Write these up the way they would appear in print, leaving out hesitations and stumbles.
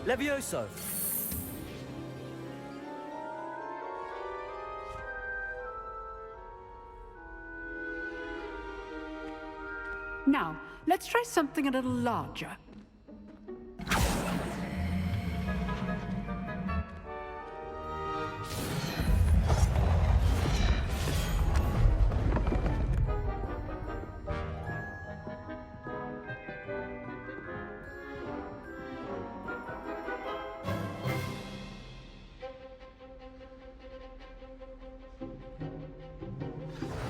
Levioso! Now, let's try something a little larger.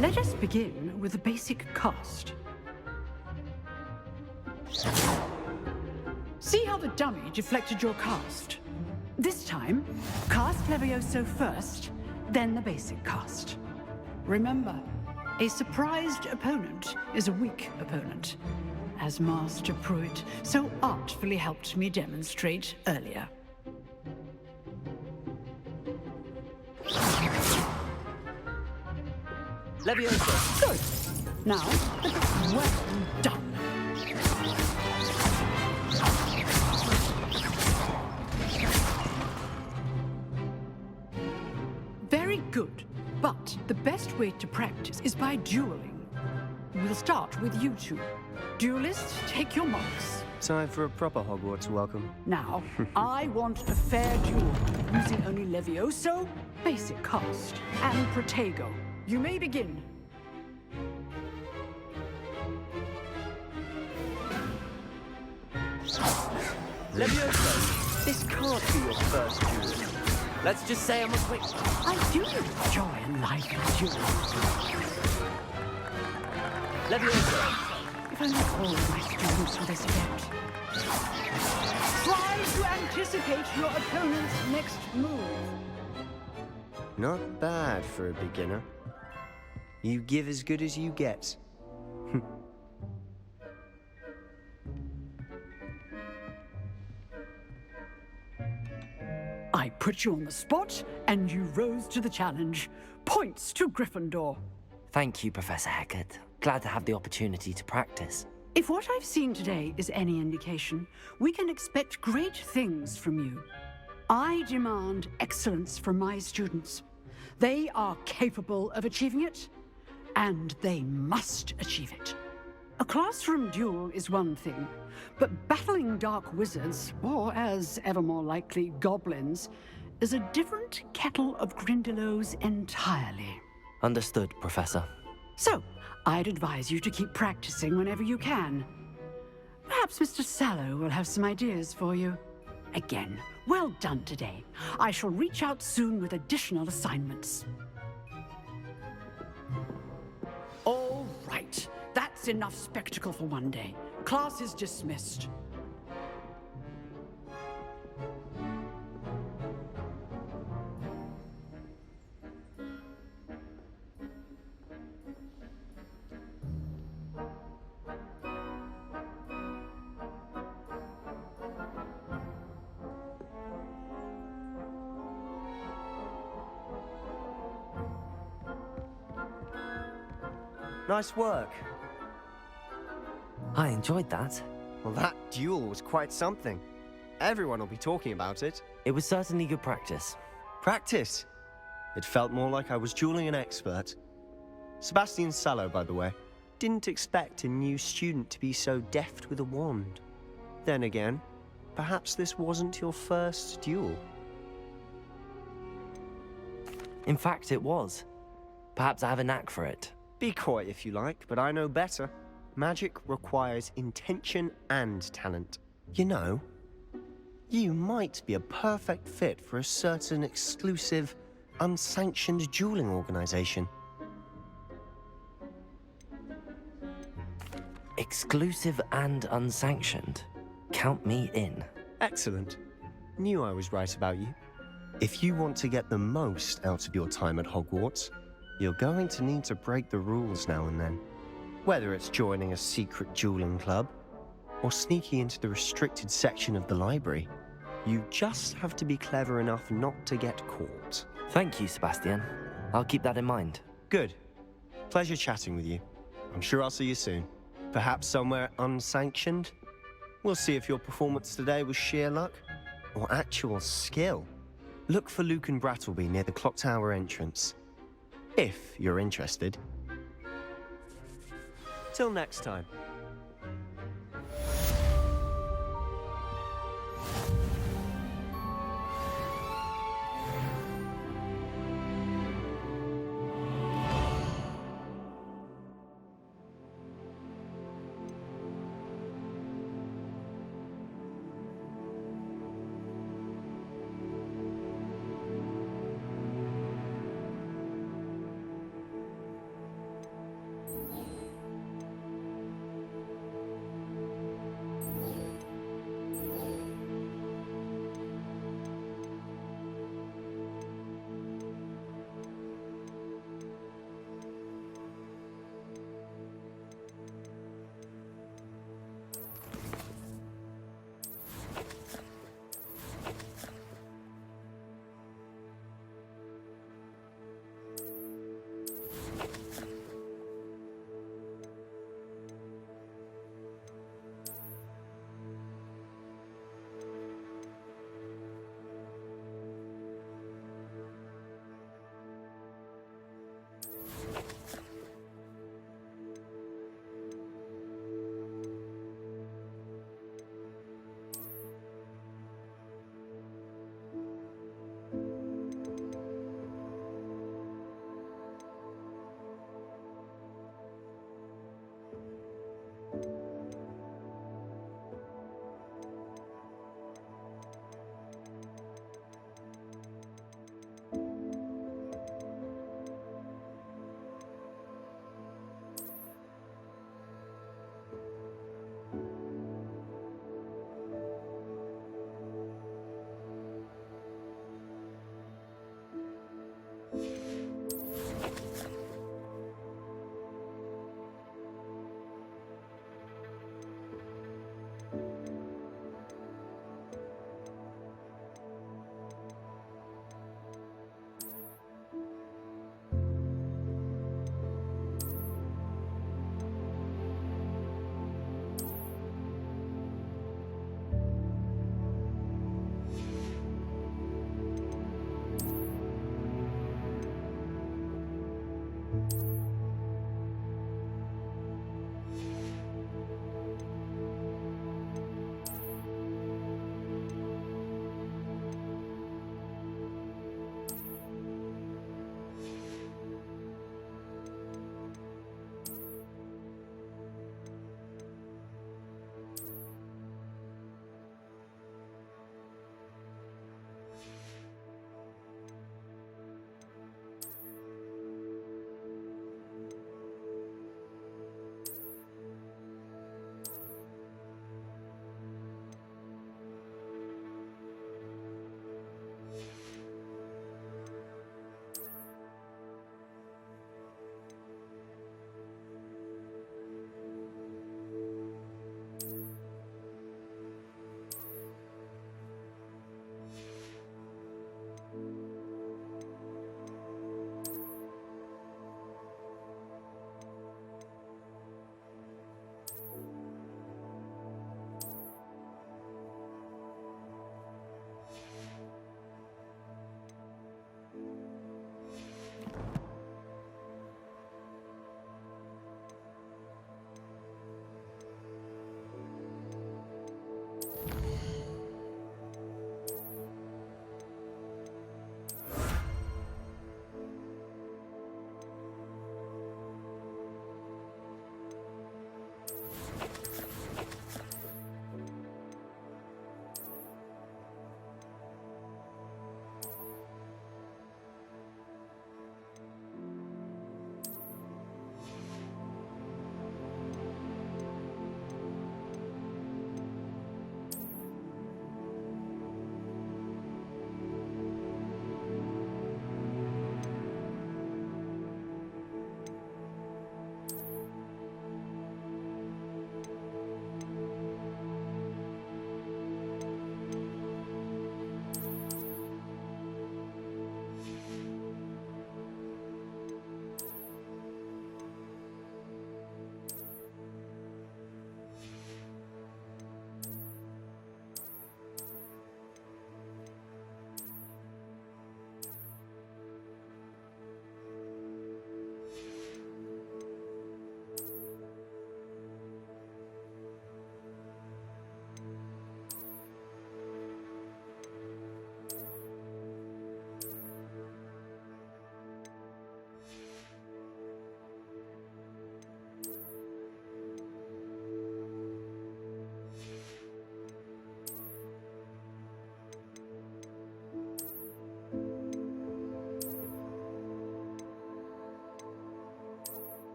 Let us begin with the basic cast. See how the dummy deflected your cast? This time, cast Levioso first, then the basic cast. Remember, a surprised opponent is a weak opponent, as Master Pruitt so artfully helped me demonstrate earlier. Levioso! Good. Now, well done. Very good. But the best way to practice is by dueling. We'll start with you two. Duelists, take your marks. Time for a proper Hogwarts welcome. Now, I want a fair duel, using only Levioso, basic cast, and Protego. You may begin. Levioso! This can't be your first duel. Let's just say I'm a quick... I do enjoy a lively duel. Levioso! If only all of my students were this adept. Try to anticipate your opponent's next move. Not bad for a beginner. You give as good as you get. I put you on the spot, and you rose to the challenge. Points to Gryffindor. Thank you, Professor Hecat. Glad to have the opportunity to practice. If what I've seen today is any indication, we can expect great things from you. I demand excellence from my students. They are capable of achieving it, and they must achieve it. A classroom duel is one thing, but battling dark wizards, or as ever more likely, goblins, is a different kettle of Grindylows entirely. Understood, Professor. So, I'd advise you to keep practicing whenever you can. Perhaps Mr. Sallow will have some ideas for you. Again, well done today. I shall reach out soon with additional assignments. All right. That's enough spectacle for one day. Class is dismissed. Nice work. I enjoyed that. Well, that duel was quite something. Everyone will be talking about it. It was certainly good practice. Practice? It felt more like I was dueling an expert. Sebastian Sallow, by the way. Didn't expect a new student to be so deft with a wand. Then again, perhaps this wasn't your first duel. In fact, it was. Perhaps I have a knack for it. Be coy if you like, but I know better. Magic requires intention and talent. You know, you might be a perfect fit for a certain exclusive, unsanctioned dueling organization. Exclusive and unsanctioned. Count me in. Excellent. Knew I was right about you. If you want to get the most out of your time at Hogwarts, you're going to need to break the rules now and then. Whether it's joining a secret dueling club, or sneaking into the restricted section of the library, you just have to be clever enough not to get caught. Thank you, Sebastian. I'll keep that in mind. Good. Pleasure chatting with you. I'm sure I'll see you soon. Perhaps somewhere unsanctioned? We'll see if your performance today was sheer luck, or actual skill, look for Luke and Brattleby near the clock tower entrance. If you're interested. Till next time.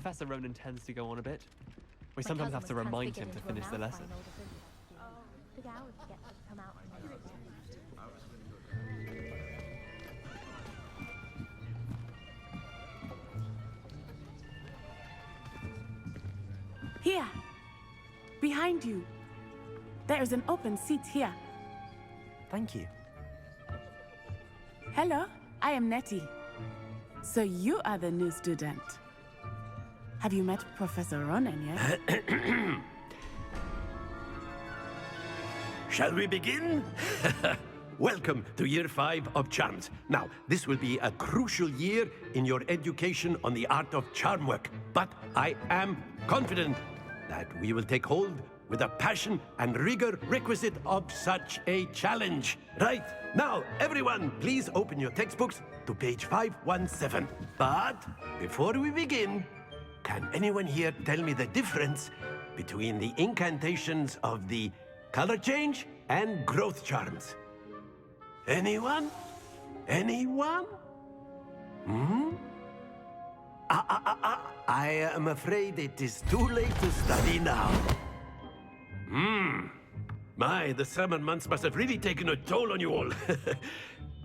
Professor Ronan tends to go on a bit. We My sometimes cousin have to was remind him transfigured to into a finish the mouse lesson. by an older Gryffindor. Big owls get to come out from their Here, behind you. There is an open seat here. Thank you. Hello, I am Nettie. So you are the new student. Have you met Professor Ronan yet? Shall we begin? Welcome to Year 5 of Charms. Now, this will be a crucial year in your education on the art of charm work, but I am confident that we will take hold with the passion and rigor requisite of such a challenge. Right, now, everyone, please open your textbooks to page 517. But before we begin, can anyone here tell me the difference between the incantations of the color change and growth charms? Anyone? Anyone? I am afraid it is too late to study now. My, the summer months must have really taken a toll on you all.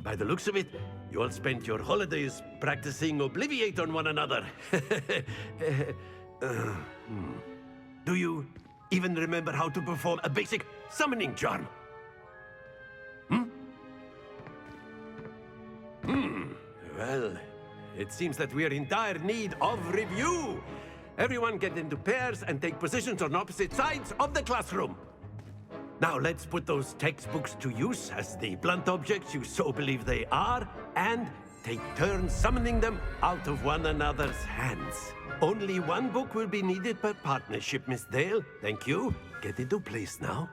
By the looks of it, you all spent your holidays practicing Obliviate on one another. Do you even remember how to perform a basic summoning charm? Well, it seems that we are in dire need of review. Everyone get into pairs and take positions on opposite sides of the classroom. Now let's put those textbooks to use as the blunt objects you so believe they are, and take turns summoning them out of one another's hands. Only one book will be needed per partnership, Miss Dale. Thank you. Get into place now.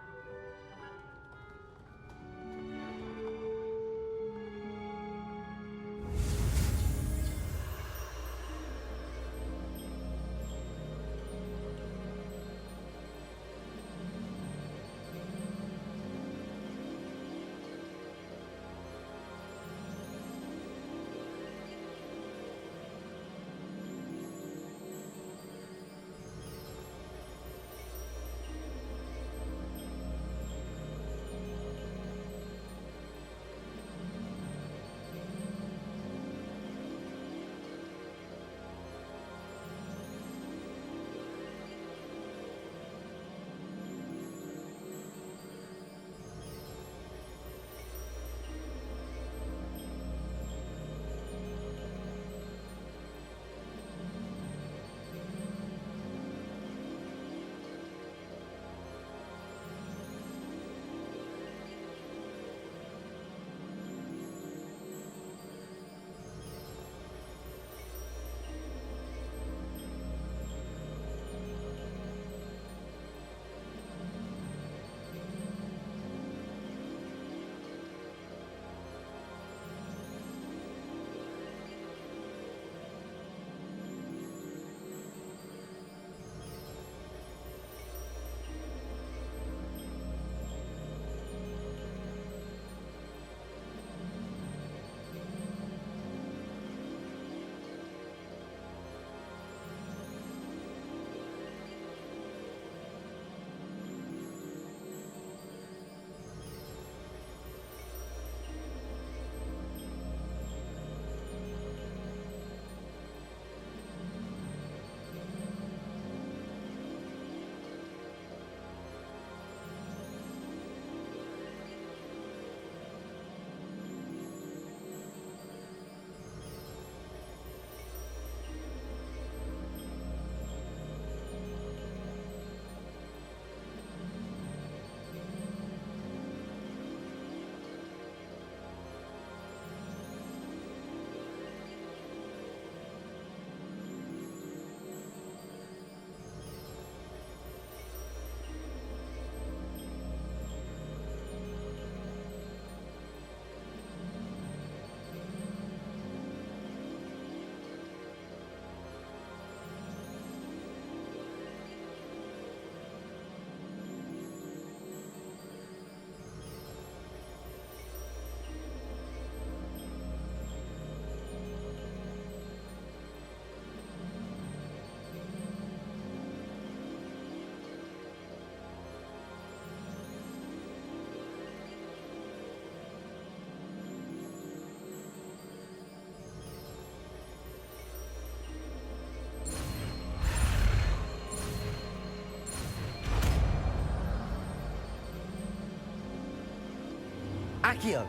Accio!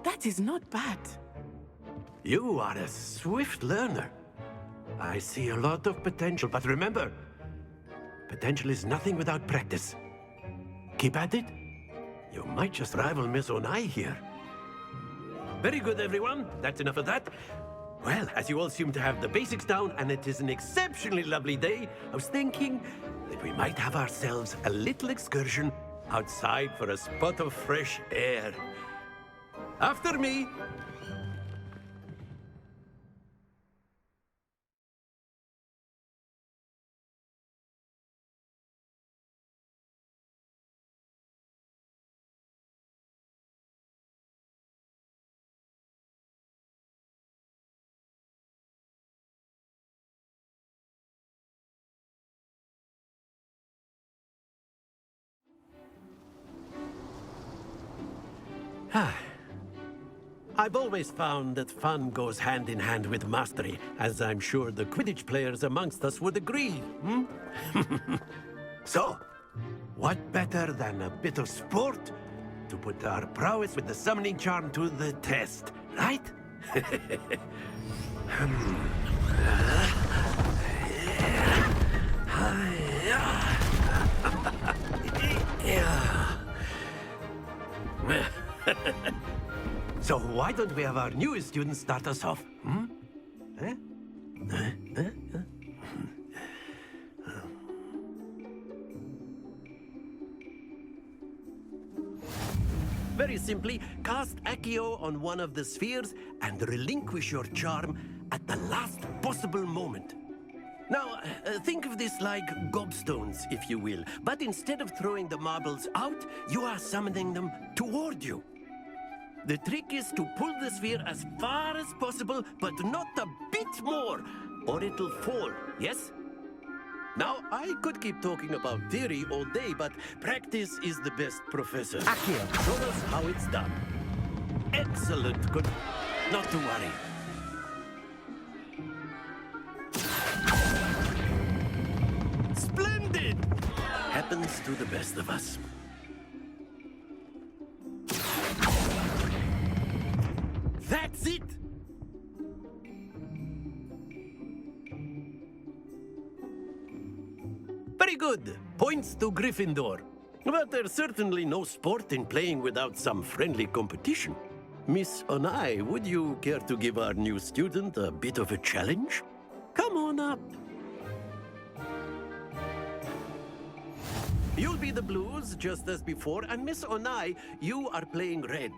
That is not bad. You are a swift learner. I see a lot of potential, but remember, potential is nothing without practice. Keep at it. You might just rival Miss Onai here. Very good, everyone. That's enough of that. Well, as you all seem to have the basics down, and it is an exceptionally lovely day, I was thinking that we might have ourselves a little excursion outside for a spot of fresh air. After me. I've always found that fun goes hand in hand with mastery, as I'm sure the Quidditch players amongst us would agree, So, what better than a bit of sport to put our prowess with the summoning charm to the test, right? So why don't we have our newest student start us off? Very simply, cast Accio on one of the spheres and relinquish your charm at the last possible moment. Now, think of this like gobstones, if you will. But instead of throwing the marbles out, you are summoning them toward you. The trick is to pull the sphere as far as possible, but not a bit more, or it'll fall, yes? Now, I could keep talking about theory all day, but practice is the best professor. Accio! Show us how it's done. Excellent. Good. Not to worry. Splendid! Happens to the best of us. That's it! Very good. Points to Gryffindor. But there's certainly no sport in playing without some friendly competition. Miss Onai, would you care to give our new student a bit of a challenge? Come on up. You'll be the blues, just as before, and Miss Onai, you are playing red.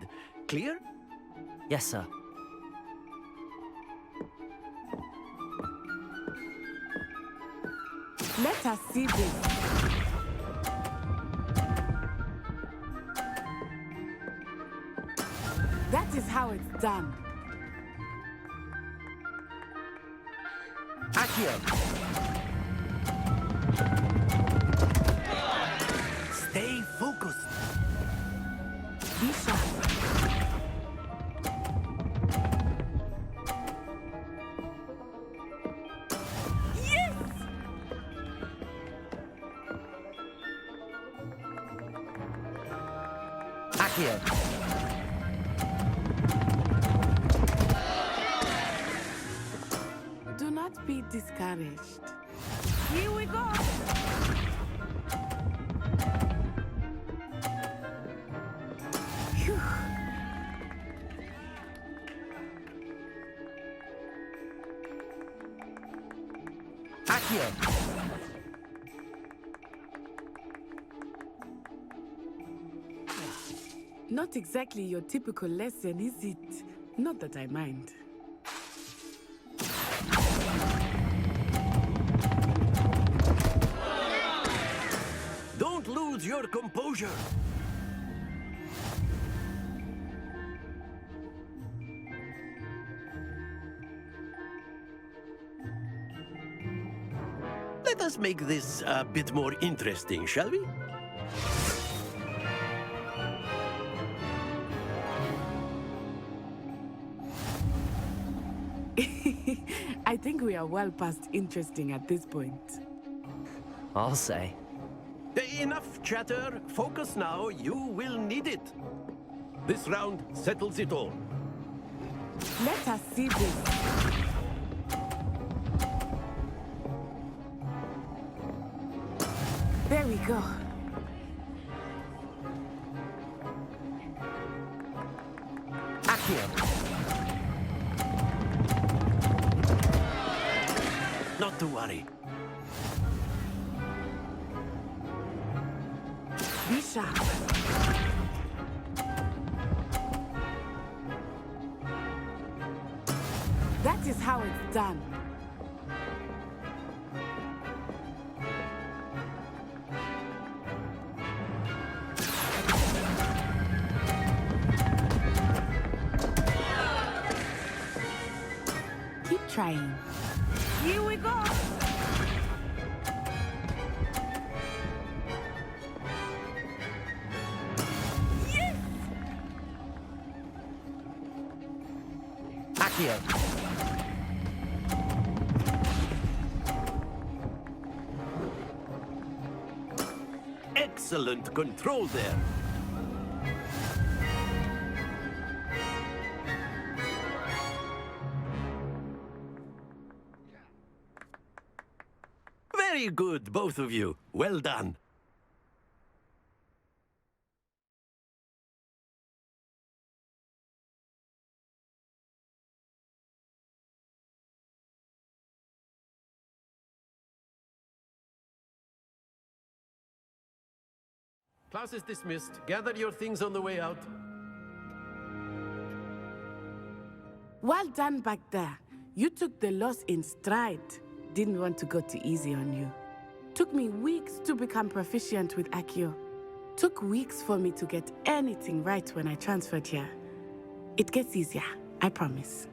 Clear? Yes, sir. Let us see this. That is how it's done. Accio! Stay focused. Be sharp. Accio! Do not be discouraged. Here we go. Phew. Accio! Not exactly your typical lesson, is it? Not that I mind. Don't lose your composure. Let us make this a bit more interesting, shall we? I think we are well past interesting at this point. I'll say. Enough chatter. Focus now. You will need it. This round settles it all. Let us see this. There we go. Accio. Not to worry. Be sharp. That is how it's done. Keep trying. Here we go. Accio. Excellent control there. Very good, both of you. Well done. Class is dismissed. Gather your things on the way out. Well done back there. You took the loss in stride. Didn't want to go too easy on you. Took me weeks to become proficient with Accio. Took weeks for me to get anything right when I transferred here. It gets easier, I promise.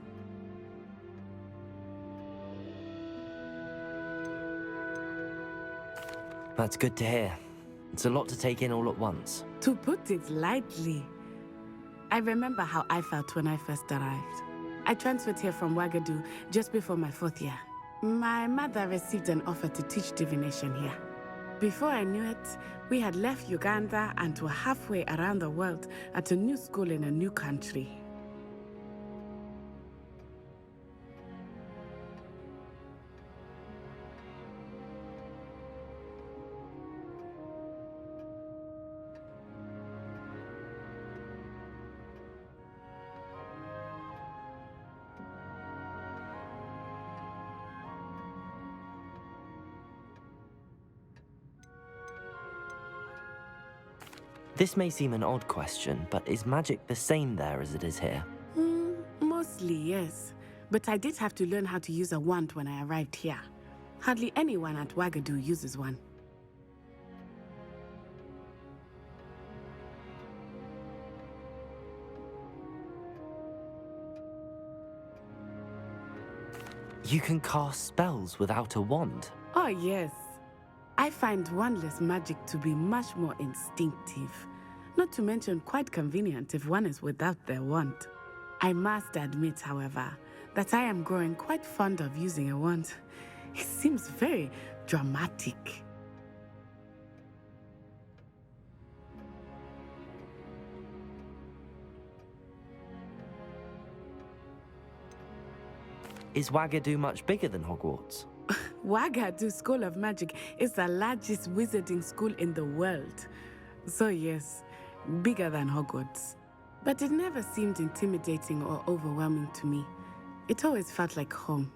That's good to hear. It's a lot to take in all at once. To put it lightly, I remember how I felt when I first arrived. I transferred here from Ouagadougou just before my 4th year. My mother received an offer to teach divination here. Before I knew it, we had left Uganda and were halfway around the world at a new school in a new country. This may seem an odd question, but is magic the same there as it is here? Mostly, yes. But I did have to learn how to use a wand when I arrived here. Hardly anyone at Ouagadougou uses one. You can cast spells without a wand. Oh, yes. I find wandless magic to be much more instinctive. Not to mention quite convenient if one is without their wand. I must admit, however, that I am growing quite fond of using a wand. It seems very dramatic. Is Ouagadougou much bigger than Hogwarts? Ouagadougou School of Magic is the largest wizarding school in the world. So yes, bigger than Hogwarts. But it never seemed intimidating or overwhelming to me. It always felt like home.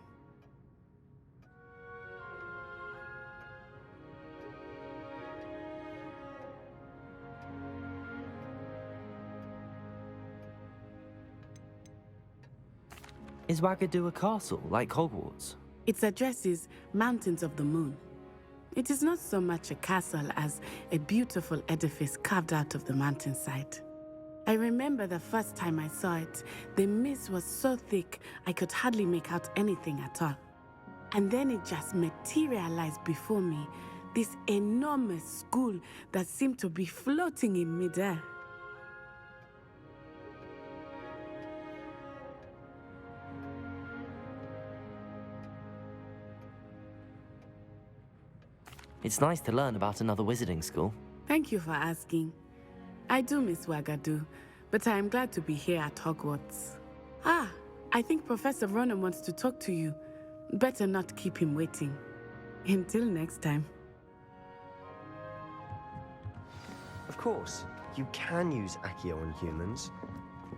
Is Ouagadougou a castle, like Hogwarts? Its address is Mountains of the Moon. It is not so much a castle as a beautiful edifice carved out of the mountainside. I remember the first time I saw it, the mist was so thick I could hardly make out anything at all. And then it just materialized before me, this enormous school that seemed to be floating in midair. It's nice to learn about another wizarding school. Thank you for asking. I do miss Wagadu, but I am glad to be here at Hogwarts. Ah, I think Professor Ronan wants to talk to you. Better not keep him waiting. Until next time. Of course, you can use Accio on humans.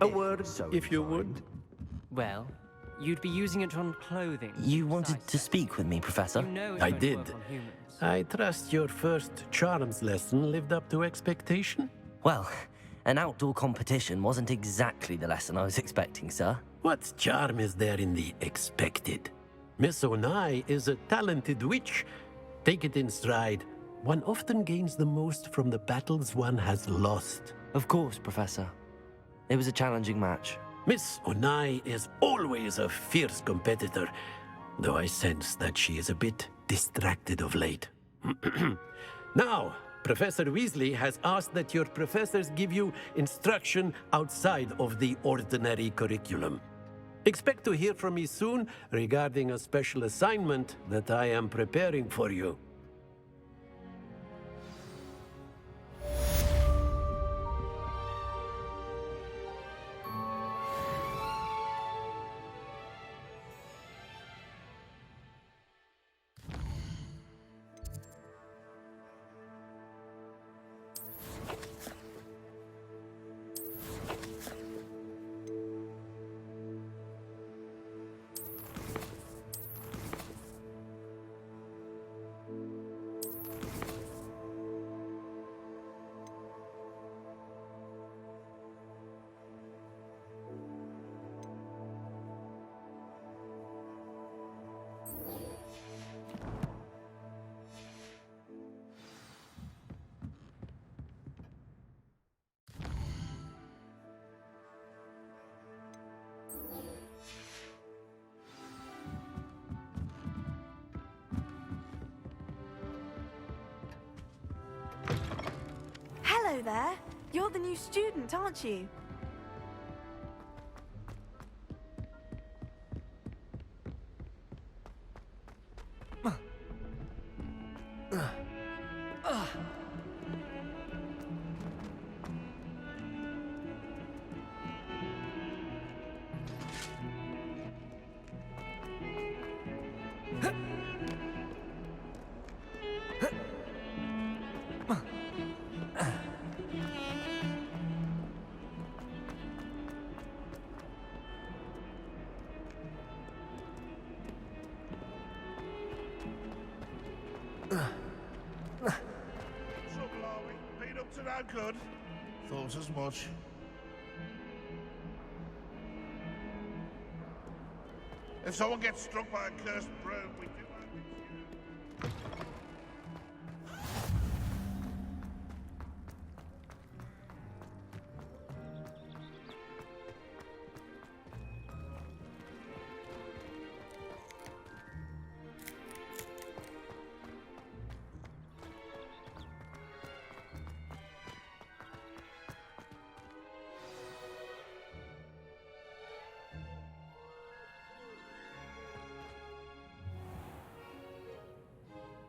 A word, so if you inclined. would. Well, you'd be using it on clothing. You wanted to speak with me, Professor? You know it I won't did. work on humans. I trust your first charms lesson lived up to expectation? Well, an outdoor competition wasn't exactly the lesson I was expecting, sir. What charm is there in the expected? Miss Onai is a talented witch. Take it in stride. One often gains the most from the battles one has lost. Of course, Professor. It was a challenging match. Miss Onai is always a fierce competitor, though I sense that she is a bit distracted of late. Now, Professor Weasley has asked that your professors give you instruction outside of the ordinary curriculum. Expect to hear from me soon regarding a special assignment that I am preparing for you. Hello there. You're the new student, aren't you? Trouble, are we? Been up to no good? Thought as much. If someone gets struck by a cursed broom, we do have it.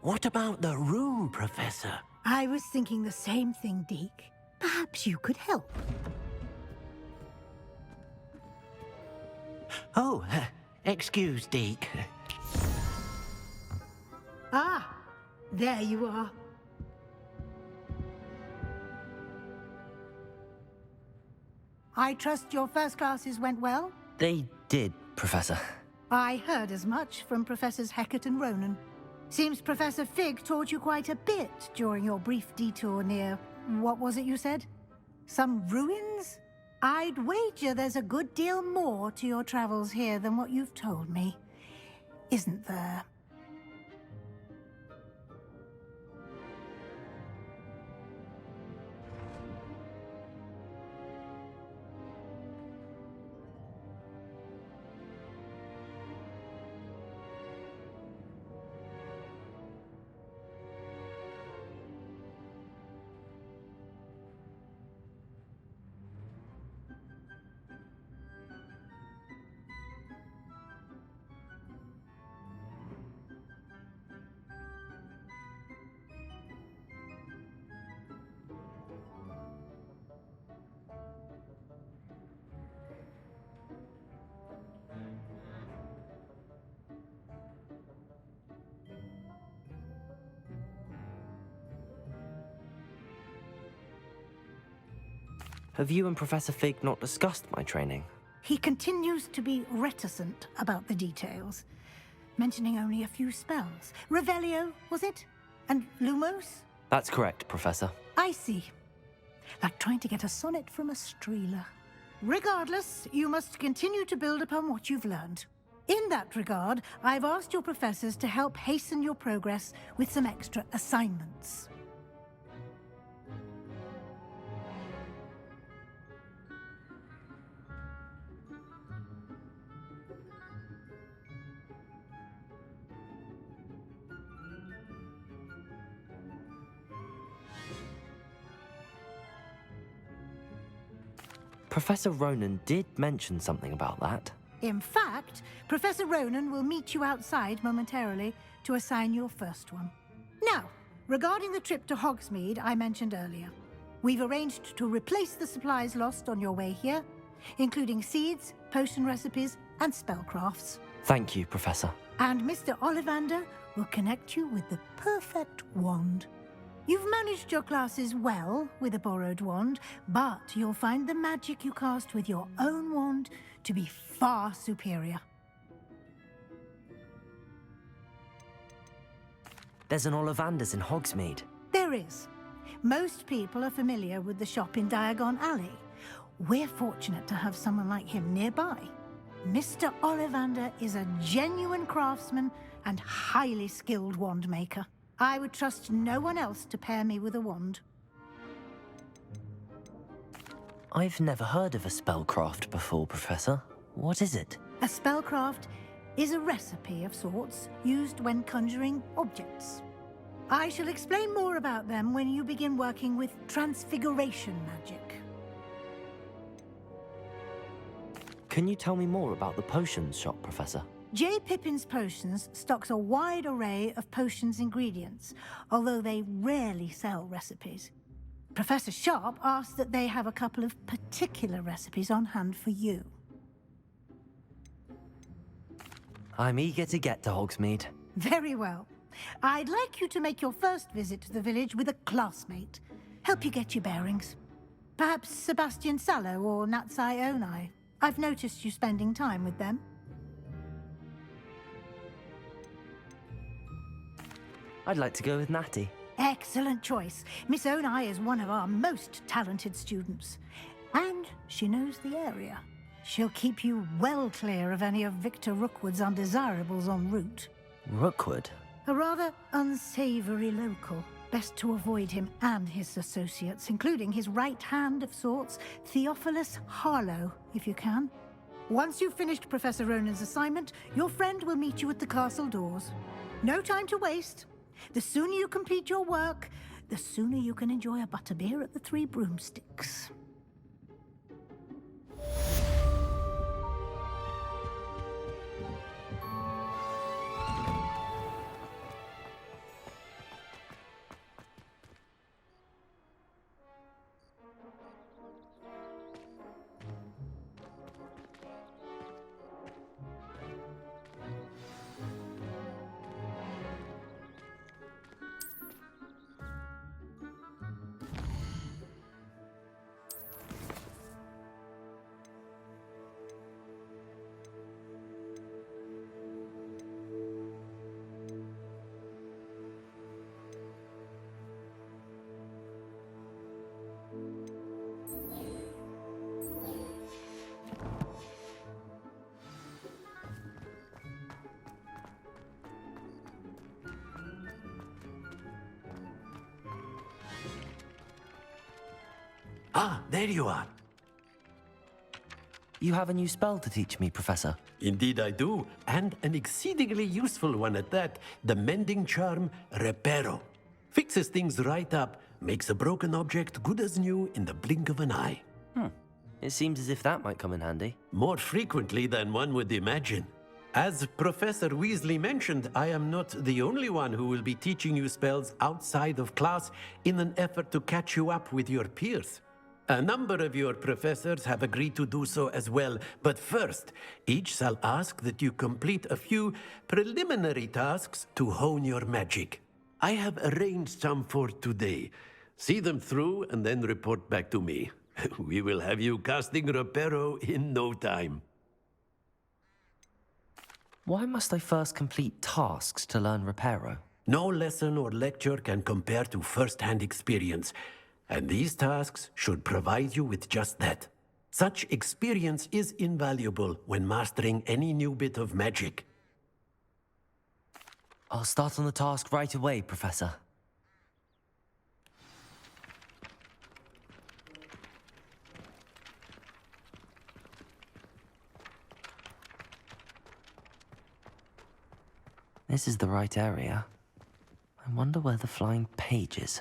What about the room, Professor? I was thinking the same thing, Deke. Perhaps you could help. Oh, excuse, Deke. Ah, there you are. I trust your first classes went well? They did, Professor. I heard as much from Professors Hecat and Ronan. Seems Professor Fig taught you quite a bit during your brief detour near... what was it you said? Some ruins? I'd wager there's a good deal more to your travels here than what you've told me. Isn't there? Have you and Professor Fig not discussed my training? He continues to be reticent about the details, mentioning only a few spells. Revelio, was it? And Lumos? That's correct, Professor. I see. Like trying to get a sonnet from a streeler. Regardless, you must continue to build upon what you've learned. In that regard, I've asked your professors to help hasten your progress with some extra assignments. Professor Ronan did mention something about that. In fact, Professor Ronan will meet you outside momentarily to assign your first one. Now, regarding the trip to Hogsmeade I mentioned earlier, we've arranged to replace the supplies lost on your way here, including seeds, potion recipes, and spellcrafts. Thank you, Professor. And Mr. Ollivander will connect you with the perfect wand. You've managed your classes well with a borrowed wand, but you'll find the magic you cast with your own wand to be far superior. There's an Ollivander's in Hogsmeade. There is. Most people are familiar with the shop in Diagon Alley. We're fortunate to have someone like him nearby. Mr. Ollivander is a genuine craftsman and highly skilled wand maker. I would trust no one else to pair me with a wand. I've never heard of a spellcraft before, Professor. What is it? A spellcraft is a recipe of sorts used when conjuring objects. I shall explain more about them when you begin working with transfiguration magic. Can you tell me more about the potions shop, Professor? J. Pippin's Potions stocks a wide array of potions ingredients, although they rarely sell recipes. Professor Sharp asked that they have a couple of particular recipes on hand for you. I'm eager to get to Hogsmeade. Very well. I'd like you to make your first visit to the village with a classmate. Help you get your bearings. Perhaps Sebastian Sallow or Natsai Onai. I've noticed you spending time with them. I'd like to go with Natty. Excellent choice. Miss Onai is one of our most talented students. And she knows the area. She'll keep you well clear of any of Victor Rookwood's undesirables en route. Rookwood? A rather unsavory local. Best to avoid him and his associates, including his right hand of sorts, Theophilus Harlow, if you can. Once you've finished Professor Ronan's assignment, your friend will meet you at the castle doors. No time to waste. The sooner you complete your work, the sooner you can enjoy a butterbeer at the Three Broomsticks. Ah, there you are. You have a new spell to teach me, Professor. Indeed I do, and an exceedingly useful one at that. The mending charm, Reparo. Fixes things right up, makes a broken object good as new in the blink of an eye. It seems as if that might come in handy. More frequently than one would imagine. As Professor Weasley mentioned, I am not the only one who will be teaching you spells outside of class in an effort to catch you up with your peers. A number of your professors have agreed to do so as well, but first, each shall ask that you complete a few preliminary tasks to hone your magic. I have arranged some for today. See them through and then report back to me. We will have you casting Reparo in no time. Why must I first complete tasks to learn Reparo? No lesson or lecture can compare to first-hand experience, and these tasks should provide you with just that. Such experience is invaluable when mastering any new bit of magic. I'll start on the task right away, Professor. This is the right area. I wonder where the flying page is.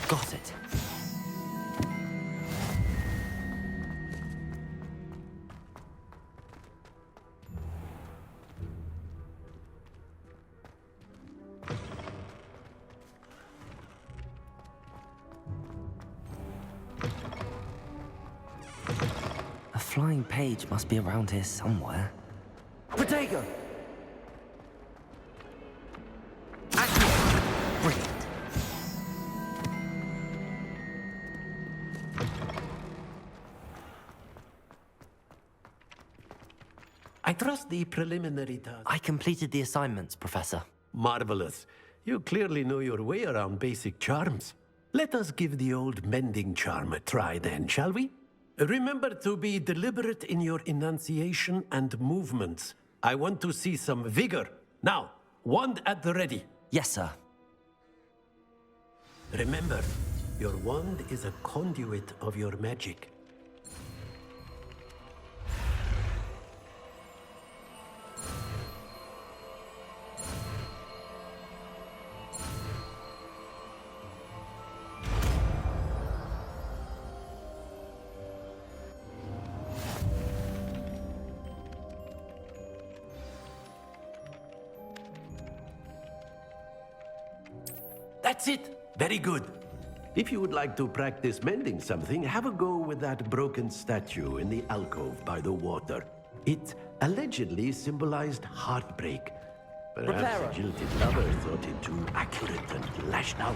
Got it. A flying page must be around here somewhere. Protego! Brilliant. I trust the preliminary task. I completed the assignments, Professor. Marvelous. You clearly know your way around basic charms. Let us give the old mending charm a try then, shall we? Remember to be deliberate in your enunciation and movements. I want to see some vigor. Now, wand at the ready. Yes, sir. Remember, your wand is a conduit of your magic. That's it! Very good. If you would like to practice mending something, have a go with that broken statue in the alcove by the water. It allegedly symbolized heartbreak. Perhaps a jilted lover thought it too accurate and lashed out.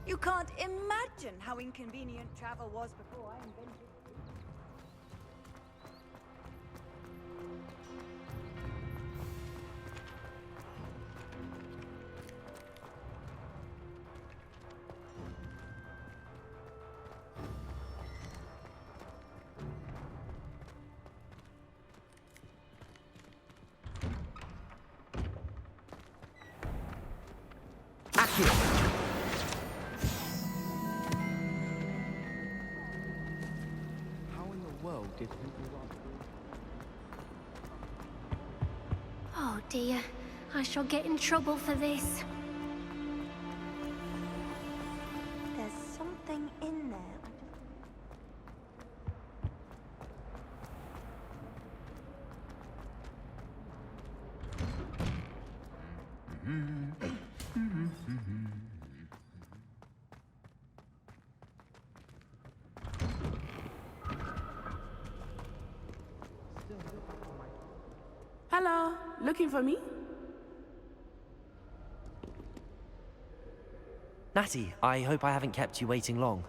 You can't imagine how inconvenient travel was before I invented it. How in the world did people run? Oh dear, I shall get in trouble for this. There's something in there. Hello, looking for me? Natty, I hope I haven't kept you waiting long.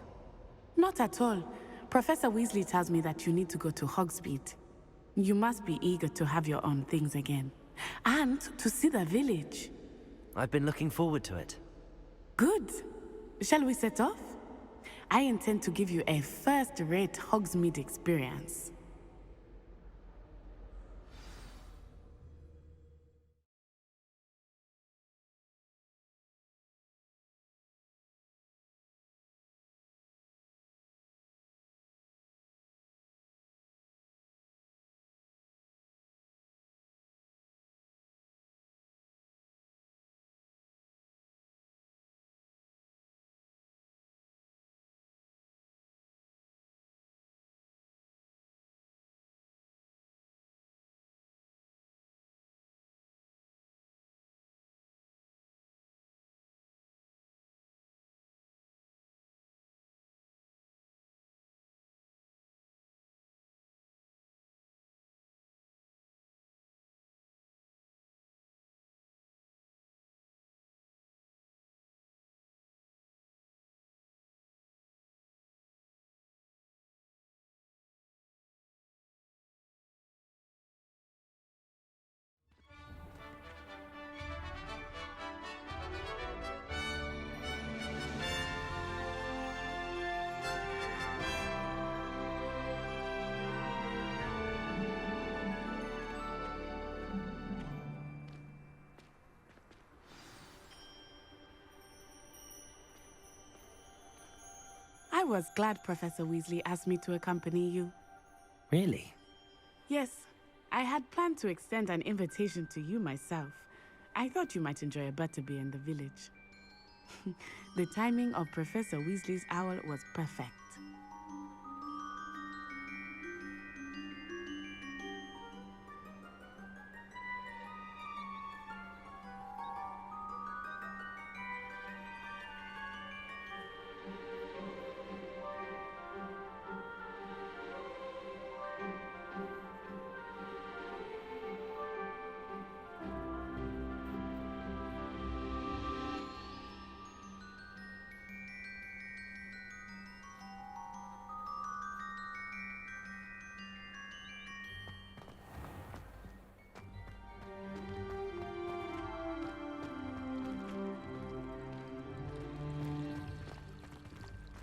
Not at all. Professor Weasley tells me that you need to go to Hogsmeade. You must be eager to have your own things again. And to see the village. I've been looking forward to it. Good. Shall we set off? I intend to give you a first-rate Hogsmeade experience. I was glad Professor Weasley asked me to accompany you. Really? Yes, I had planned to extend an invitation to you myself. I thought you might enjoy a butterbeer in the village. The timing of Professor Weasley's owl was perfect.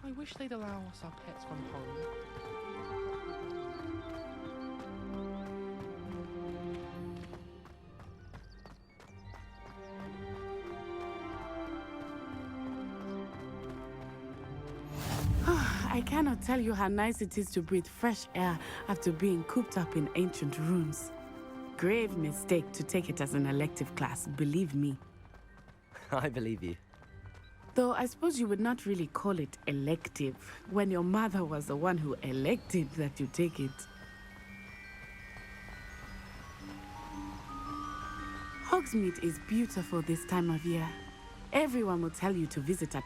I wish they'd allow us our pets from home. I cannot tell you how nice it is to breathe fresh air after being cooped up in ancient rooms. Grave mistake to take it as an elective class, believe me. I believe you. Though I suppose you would not really call it elective when your mother was the one who elected that you take it. Hogsmeade is beautiful this time of year. Everyone will tell you to visit at